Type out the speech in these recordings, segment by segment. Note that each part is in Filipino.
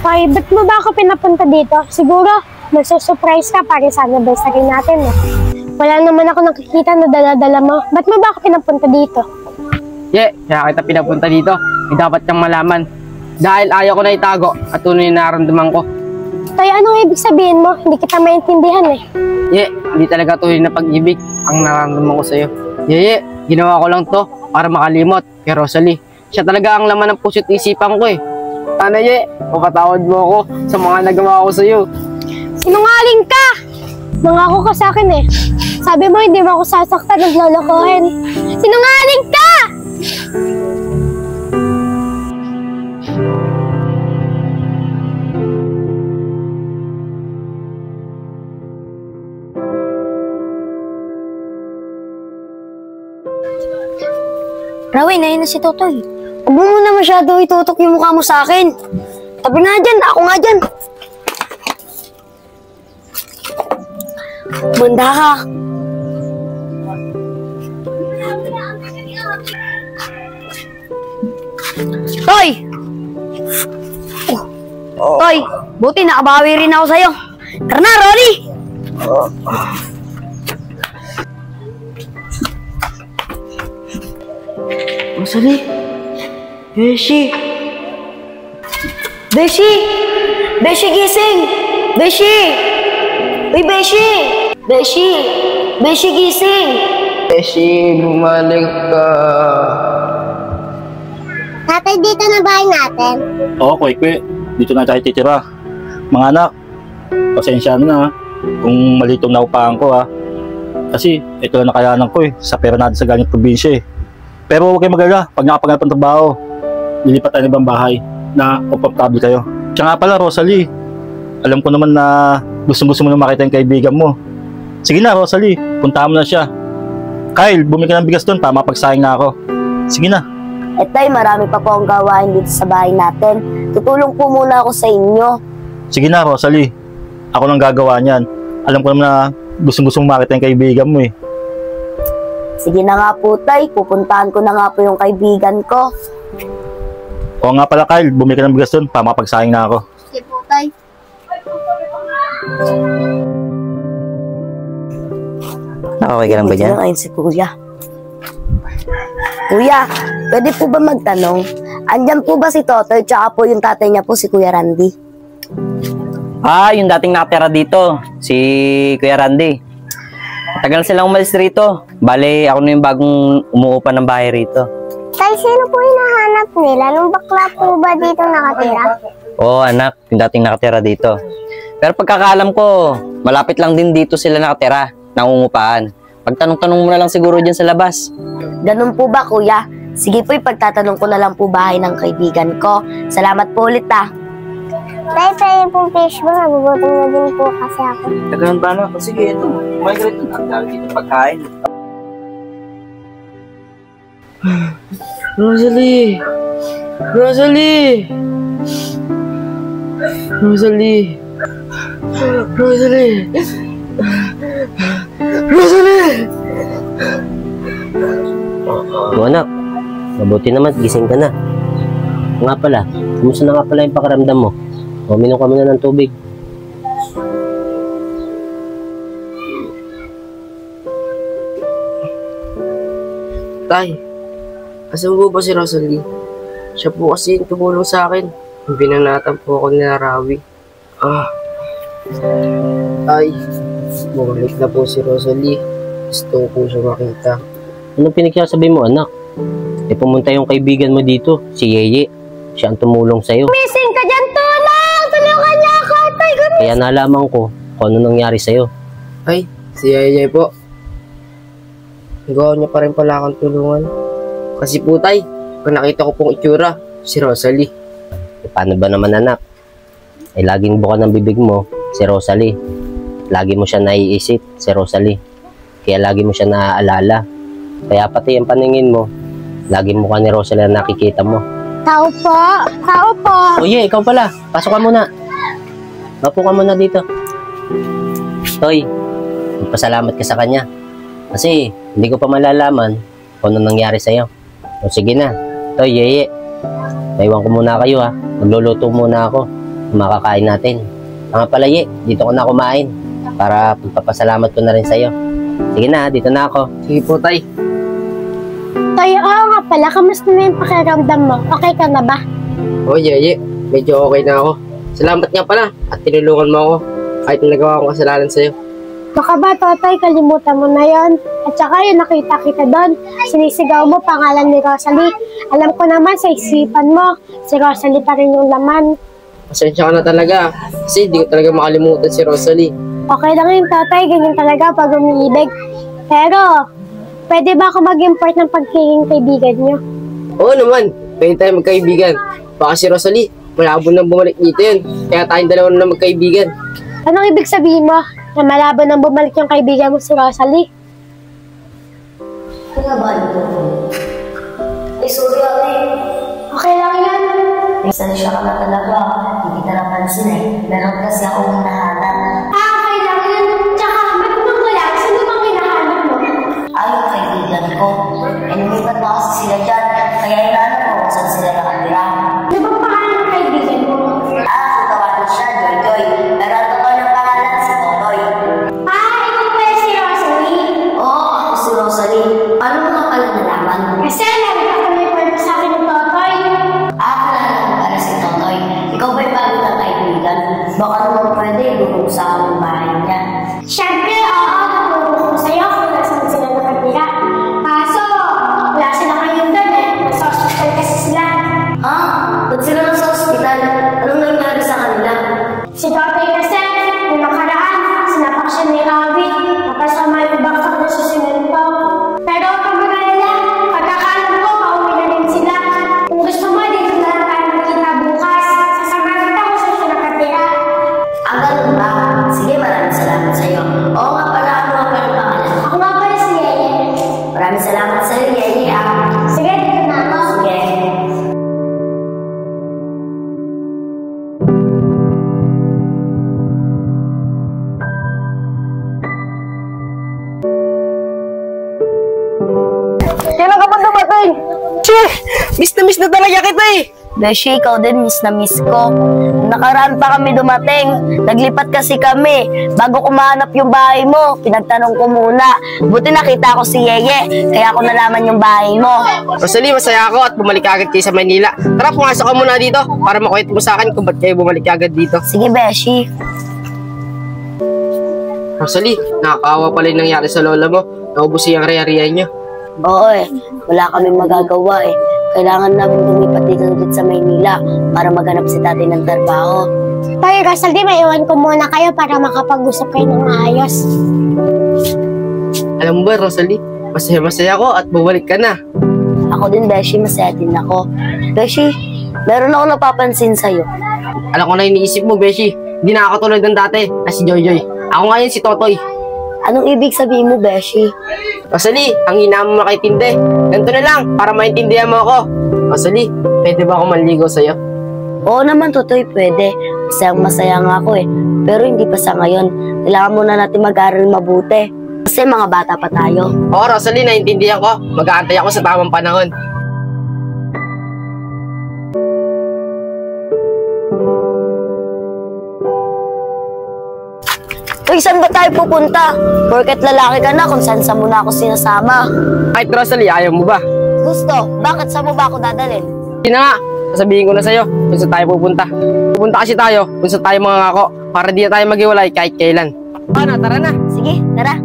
Hoy, ba't mo ba ako pinapunta dito? Siguro, magsusurprise ka para sa anniversary natin eh. Wala naman ako nakikita na dala-dala mo. Ba't mo ba ako pinapunta dito? Kaya kita pinapunta dito. May dapat kang malaman. Dahil ayaw ko na itago at tunay na nararamdaman ko. Toy, anong ibig sabihin mo? Hindi kita maintindihan eh. Hindi talaga tunay na pag-ibig ang nararamdaman ko sa'yo. Ginawa ko lang to para makalimot kay Rosalie. Siya talaga ang laman ng puso't isipan ko eh. Sana mapatawad mo ako sa mga nagawa ko sa'yo. Sinungaling ka! Nangako ka sa akin eh. Sabi mo hindi mo ako sasaktan at lolokohin. Sinungaling ka! Rawi, ayun na si Totoy. Huwag mo muna masyado itutok yung mukha mo sa akin. Tabi nga dyan, ako nga dyan. Manda ka. Toy! Toy, buti nakabawi rin ako sa'yo. Tara na, Rolly! Rosalie! Beshi! Beshi! Beshi, gising! Beshi! Uy, Beshi! Beshi! Beshi, gising! Beshi, bumalik ka. Tatay, dito na bahay natin. Oo, Kwekwe. Dito na tayo titira. Mga anak, pasensya na kung mali itong naupahan ko Kasi ito lang nakayanan ko sa pera natin sa galing probinsya Pero huwag kayo mag-alala, pag nakapaganap ng trabaho, lilipat tayo ng ibang bahay na komportable kayo. Tsaka nga pala, Rosalie, alam ko naman na gusto mo na makita yung kaibigan mo. Sige na, Rosalie, puntahan mo na siya. Kyle, bumili ka ng bigas doon para mapagsayang na ako. Sige na. Tay, marami pa po ang gawain dito sa bahay natin. Tutulong po muna ako sa inyo. Sige na, Rosalie. Ako lang gagawa niyan. Alam ko naman na gusto mo makita yung kaibigan mo Sige na nga po, Tay. Pupuntahan ko na nga po yung kaibigan ko. Oo nga pala, Kyle. Bumili ka ng bigas doon para mapagsayang na ako. Sige po, Tay. Okay ka lang ba dyan? Ayun si Kuya. Kuya, pwede po ba magtanong? Andyan po ba si Totoy tsaka po yung tatay niya po si Kuya Randy? Yung dating nakatira dito, si Kuya Randy. Tagal silang umalis rito. Bale, ako na yung bagong umuupa ng bahay rito. Tay, sino po hinahanap nila? Nung bakla po ba dito nakatira? Oo, anak, yung dating nakatira dito. Pero pagkakaalam ko, malapit lang din dito sila nakatira, nangungupaan. Pagtanong-tanong mo na lang siguro dyan sa labas. Ganun po ba, Kuya? Sige po, ipagtatanong ko na lang po bahay ng kaibigan ko. Salamat po ulit, Tay, tayo po fish mo. Nagugutom na din po kasi ako. Nagano'n ba na? Sige, ito. Kumain ka rito. Ang dami dito pagkain. Rosalie! Rosalie! Rosalie! Rosalie! Rosalie! Anak, mabuti naman, gising ka na. Nga pala, kumusta na nga pala yung pakiramdam mo? Uminom ka muna ng tubig. Tay, asan po ba si Rosalie? Siya po kasi yung tumulong sa akin. Binanatan po ako ni Rawi. Tay, bumalik na po si Rosalie. Gusto ko siya makita. Anong pinagsasabi mo, anak? Pumunta yung kaibigan mo dito, si Yeye. Siya ang tumulong sa'yo. Missing ka dyan, tulong! Tulungan niya ako, Tay! Kaya nalaman ko kung ano nangyari sa'yo. Ay, si Yeye po. Nagawa niya pa rin pala akong tulungan. Kasi po, Tay, pag nakita ko pong itsura, si Rosalie. Paano ba naman, anak? Laging buka ng bibig mo, si Rosalie. Lagi mo siya naiisip, si Rosalie. Kaya lagi mo siya naaalala. Kaya pati ang paningin mo, lagi mo ka ni Rosalie na nakikita mo. Tao po! Tao po! Oye, ikaw pala. Pasok ka muna. Mapo ka muna dito. Toy, magpasalamat ka sa kanya. Kasi hindi ko pa malalaman kung ano nangyari sa'yo. O sige na. Toy, Yeye. Naiwan ko muna kayo Magluluto muna ako. makakain natin. Mga palaye, dito ko na kumain para pagpapasalamat ko na rin sa'yo. Sige na, dito na ako. Sige po, tay. Tay, oo nga pala, kamusta na yung pakiramdam mo? Okay ka na ba? Oh, Yeye, medyo okay na ako. Salamat nga pala at tinulungan mo ako kahit nagawa akong kasalanan sa'yo. Baka ba, Totoy, kalimutan mo na yon. At saka yung nakita kita doon, sinisigaw mo pangalan ni Rosalie. Alam ko naman sa isipan mo, si Rosalie pa rin yung laman. Pasensya ka na talaga kasi di ko talaga makalimutan si Rosalie. Okay lang yun, Totoy, ganyan talaga pag umiibig. Pero, pwede ba ako mag-import ng pagiging kaibigan niyo? Oo naman, pwede tayo magkaibigan. Baka si Rosalie, malabo nang bumalik dito yun. Kaya tayong dalawa na magkaibigan. Anong ibig sabihin mo? Na malabo nang bumalik yung kaibigan mo si Rosalie? Kinabahan ko. Eh, sorry ate. Okay lang yan. Minsan siya ka na talaga. Hindi kita napansin eh. Meron kasi akong hinahanap. Okay lang yan. Tsaka, matanong ko lang, sino bang hinahanap mo? Ay, yung kaibigan ko. Eh, lumipat na kasi sila dyan. Kaya inaanap ko kung saan sila nakatira. Ano bang pangalan ng kaibigan mo? Tawanan siya, Joy. Pero ang totoo ng pangalan, si Totoy. Ikaw pala si Rosalie. Oo, ako si Rosalie. Paano mo nga pala nalaman? Kasi alam ka kung may kwento sa akin ng Totoy. Kilala ko pala si Totoy. Ikaw ba'y bago ng kaibigan? Baka naman pwede, lulong sa akong bahay niya. Siyempre, oo, natulog ko sa'yo kung nasan sila nakatira. Kaso, wala sila ngayon doon eh. Nasa hospital kasi sila. Ba't sila nasa ospital? Anong nangyari sa kanila? Si Totoy kasi, nung nakaraan, sinapak siya ni Ravi. Tapos may baksak na siya sinento. Pero pag nila, pagkakaalam ko, pauwi na rin sila. Kung gusto mo, dito na lang tayo magkita bukas. Sasamahan kita kung saan siya nakatira. Ganun ba? Sige, maraming salamat sa'yo. Oo nga pala, ano nga pala pangalan? Ako nga pala si Yeye. Maraming salamat sa'yo, Yeye. Sige, dito na ako. Sige. Kailan ka pa dumating? Che, miss na talaga kita eh. Beshi, ikaw din, miss na miss ko. Nakaraan pa kami dumating. Naglipat kasi kami. Bago ko mahanap yung bahay mo, pinagtanong ko muna. Buti nakita ko si Yeye, kaya ako nalaman yung bahay mo. Rosalie, masaya ako at bumalik agad kayo sa Manila. Tara, pumasok ka muna dito para makwento mo sa akin kung ba't kayo bumalik agad dito. Sige, Beshi. Rosalie, nakakaawa pala yung nangyari sa lola mo. Naubos yung riya-riya niyo. Oo wala kaming magagawa eh. Kailangan namin lumipat dito sa Maynila para maghanap si tatay ng trabaho. Toy, Rosalie, maiwan ko muna kayo para makapag-usap kayo ng maayos. Alam mo ba, Rosalie, masaya-masaya ako at bumalik ka na. Ako din, Beshi, masaya din ako. Beshi, meron ako napapansin sa'yo. Alam ko na iniisip mo, Beshi. Hindi na ako tulad ng dati na si Joy. Ako ngayon si Totoy. Anong ibig sabihin mo, Beshi? Rosalie, ang hina mo makaintindi. Ganito na lang, para maintindihan mo ako. Rosalie, pwede ba ako manligaw sa'yo? Oo naman, Totoy, pwede. Masayang-masaya nga ako eh. Pero hindi pa sa ngayon. Kailangan muna natin mag-aral mabuti. Kasi mga bata pa tayo. Oo, Rosalie, naiintindihan ko. Mag-aantay ako sa tamang panahon. Toy, saan ba tayo pupunta? Porket lalaki ka na kung saan mo na ako sinasama. Kahit Rosalie, ayaw mo ba? Gusto, bakit saan mo ba ako dadalhin? Hindi na nga, sasabihin ko na sa'yo kung saan tayo pupunta. Pupunta kasi tayo kung saan tayo mangangako para di na tayo maghiwalay kahit kailan. Paano, tara na. Sige, tara.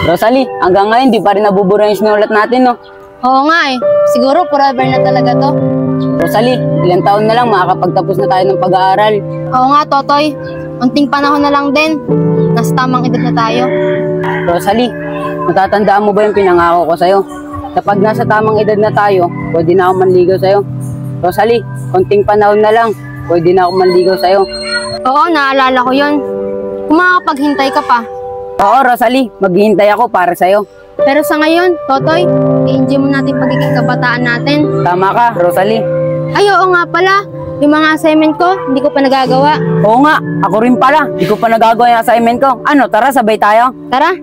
Rosalie, hanggang ngayon di pa rin nabubura yung sinulat natin, no? Oo nga eh. Siguro forever na talaga to. Rosalie, ilang taon na lang makakapagtapos na tayo ng pag-aaral. Oo nga, Totoy. Unting panahon na lang din. Nasa tamang edad na tayo. Rosalie, natatandaan mo ba yung pinangako ko sa'yo? Kapag nasa tamang edad na tayo, pwede na ako manligaw sa'yo. Rosalie, konting panahon na lang, pwede na ako manligaw sa'yo. Oo, naalala ko yun. Kung makapaghintay ka pa. Oo, Rosalie, maghihintay ako para sa'yo. Pero sa ngayon, Totoy, i-enjoy mo natin pagiging kabataan natin. Tama ka, Rosalie. Ay, oo nga pala. Yung mga assignment ko, hindi ko pa nagagawa. Oo nga, ako rin pala. Di ko pa nagagawa yung assignment ko. Ano, tara, sabay tayo. Tara.